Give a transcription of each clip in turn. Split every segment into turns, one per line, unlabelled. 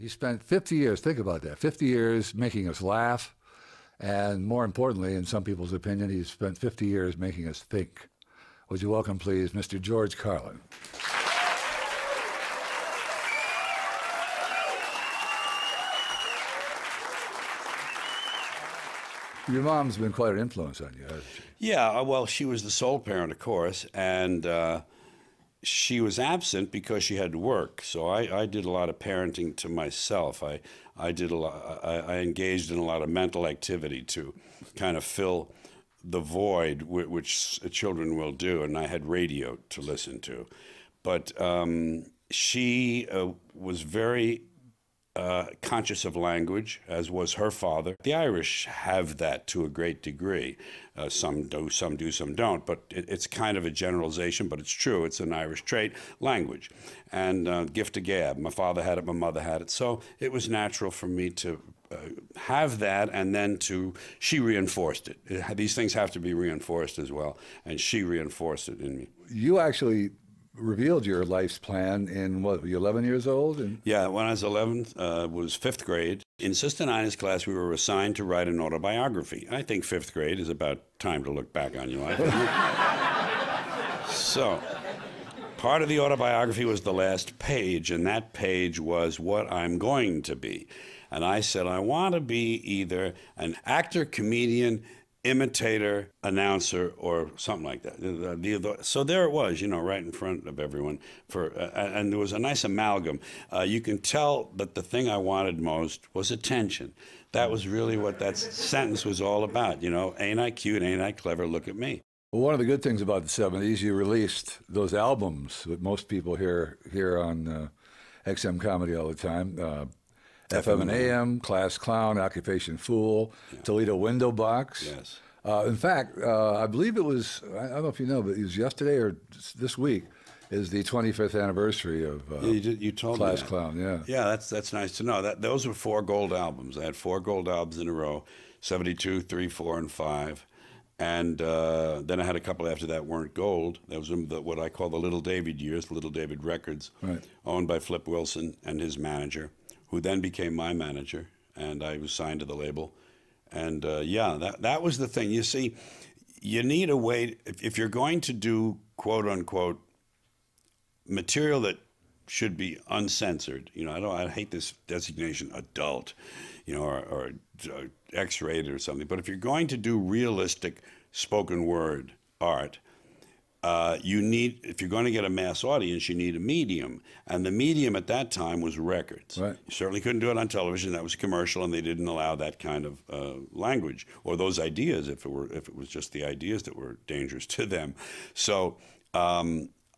He spent 50 years, think about that, 50 years making us laugh. And more importantly, in some people's opinion, he's spent 50 years making us think. Would you welcome, please, Mr. George Carlin. Your mom's been quite an influence on you, hasn't she?
Yeah, well, she was the sole parent, of course, and she was absent because she had to work. So I did a lot of parenting to myself. I did a lot. I engaged in a lot of mental activity to kind of fill the void which children will do, and I had radio to listen to. But she was very conscious of language, as was her father. The Irish have that to a great degree. Some do, some don't, but it's kind of a generalization, but it's true. It's an Irish trait, language. And gift of gab. My father had it, my mother had it. So it was natural for me to have that, and then she reinforced it. These things have to be reinforced as well, and she reinforced it in me.
You actually revealed your life's plan in, what, were you 11 years old?
Yeah, when I was 11, was 5th grade. In Sistanitis class, we were assigned to write an autobiography. I think 5th grade is about time to look back on your life. So, part of the autobiography was the last page, and that page was what I'm going to be. And I said, I want to be either an actor, comedian, imitator, announcer, or something like that. So there it was, you know, right in front of everyone. And there was a nice amalgam. You can tell that the thing I wanted most was attention. That was really what that sentence was all about, you know. Ain't I cute, ain't I clever, look at me.
Well, one of the good things about the 70s, you released those albums that most people hear on XM Comedy all the time. FM and AM, Class Clown, Occupation Fool, yeah. Toledo Window Box.
Yes.
In fact, I believe it was, I don't know if you know, but it was yesterday or this week is the 25th anniversary of
you told
Class
me
Clown. Yeah.
Yeah, that's nice to know. Those were 4 gold albums. I had 4 gold albums in a row, 72, 3, 4, and 5. And then I had a couple after that weren't gold. That was what I call the Little David years, the Little David Records,
right.
Owned by Flip Wilson and his manager, who then became my manager, and I was signed to the label. And yeah, that was the thing. You see, you need a way, if you're going to do, quote unquote, material that should be uncensored, you know, I hate this designation, adult, you know, or X-rated or something, but if you're going to do realistic spoken word art, you need, if you're going to get a mass audience, you need a medium. And the medium at that time was records.
Right.
You certainly couldn't do it on television. That was commercial, and they didn't allow that kind of language or those ideas if it was just the ideas that were dangerous to them. So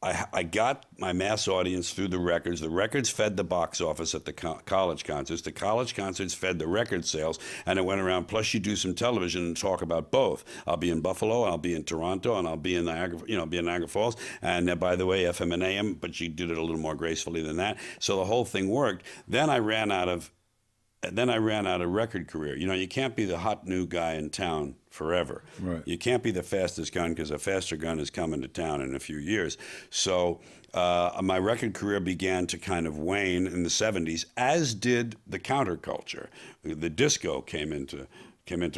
I got my mass audience through the records. The records fed the box office at the college concerts. The college concerts fed the record sales, and it went around. Plus, you do some television and talk about both. I'll be in Buffalo, I'll be in Toronto, and I'll be in Niagara, you know, be in Niagara Falls. And by the way, FM and AM, but you did it a little more gracefully than that. So the whole thing worked. Then I ran out of record career. You know, you can't be the hot new guy in town forever.
Right. You
can't be the fastest gun, because a faster gun is coming to town in a few years. So my record career began to kind of wane in the 70s, as did the counterculture. The disco came into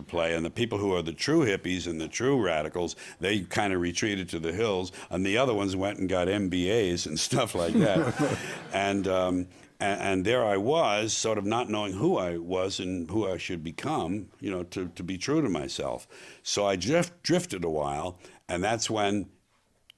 play, and the people who are the true hippies and the true radicals, they kind of retreated to the hills, and the other ones went and got MBAs and stuff like that. And there I was, sort of not knowing who I was and who I should become, you know, to be true to myself. So I drifted a while, and that's when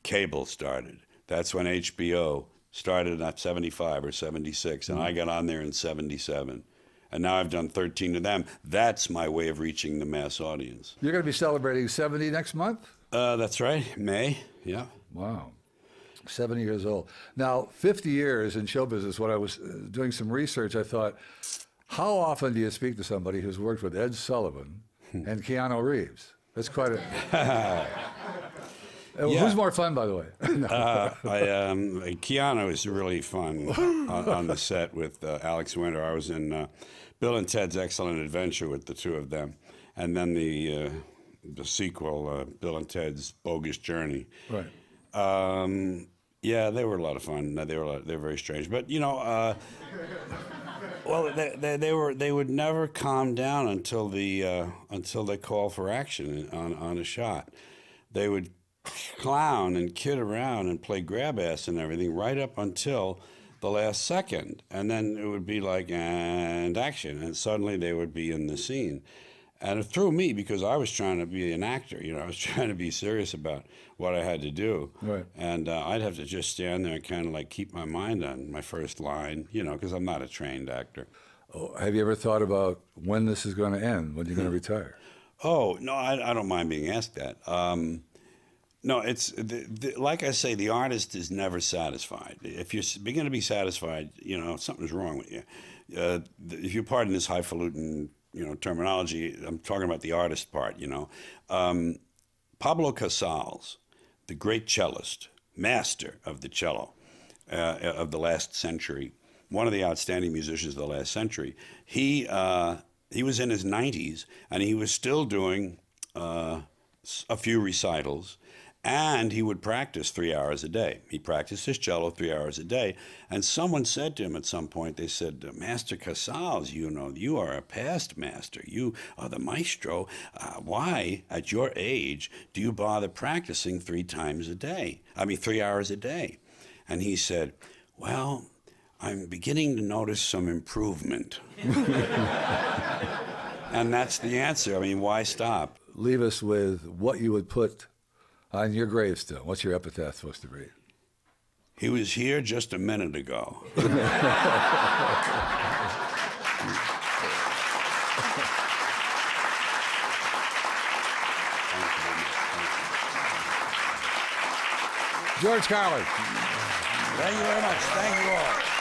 cable started. That's when HBO started at 75 or 76, and I got on there in 77. And now I've done 13 of them. That's my way of reaching the mass audience.
You're going to be celebrating 70 next month?
That's right, May, yeah.
Wow. 70 years old. Now, 50 years in show business, when I was doing some research, I thought, how often do you speak to somebody who's worked with Ed Sullivan and Keanu Reeves? That's quite a...
Yeah.
Who's more fun, by the way?
Keanu is really fun on the set with Alex Winter. I was in Bill and Ted's Excellent Adventure with the two of them. And then the sequel, Bill and Ted's Bogus Journey.
Right.
Yeah, they were a lot of fun. No, they were very strange, but you know, well, they would never calm down until they call for action on a shot. They would clown and kid around and play grab ass and everything right up until the last second, and then it would be like and action, and suddenly they would be in the scene. And it threw me because I was trying to be an actor. You know, I was trying to be serious about what I had to do.
Right.
And I'd have to just stand there and kind of like keep my mind on my first line, you know, because I'm not a trained actor.
Oh, have you ever thought about when this is going to end, when you're going to retire?
Oh, no, I don't mind being asked that. No, it's like I say, the artist is never satisfied. If you're begin to be satisfied, you know, something's wrong with you. If you pardon this highfalutin, you know, terminology, I'm talking about the artist part, you know. Pablo Casals, the great cellist, master of the cello of the last century, one of the outstanding musicians of the last century, he was in his 90s, and he was still doing a few recitals, and he would practice 3 hours a day. He practiced his cello 3 hours a day. And someone said to him at some point, they said, Master Casals, you know, you are a past master. You are the maestro. Why, at your age, do you bother practicing 3 hours a day? And he said, well, I'm beginning to notice some improvement. And that's the answer. I mean, why stop?
Leave us with what you would put on your gravestone. What's your epitaph supposed to read?
He was here just a minute ago.
George Carlin.
Thank you very much. Thank you all.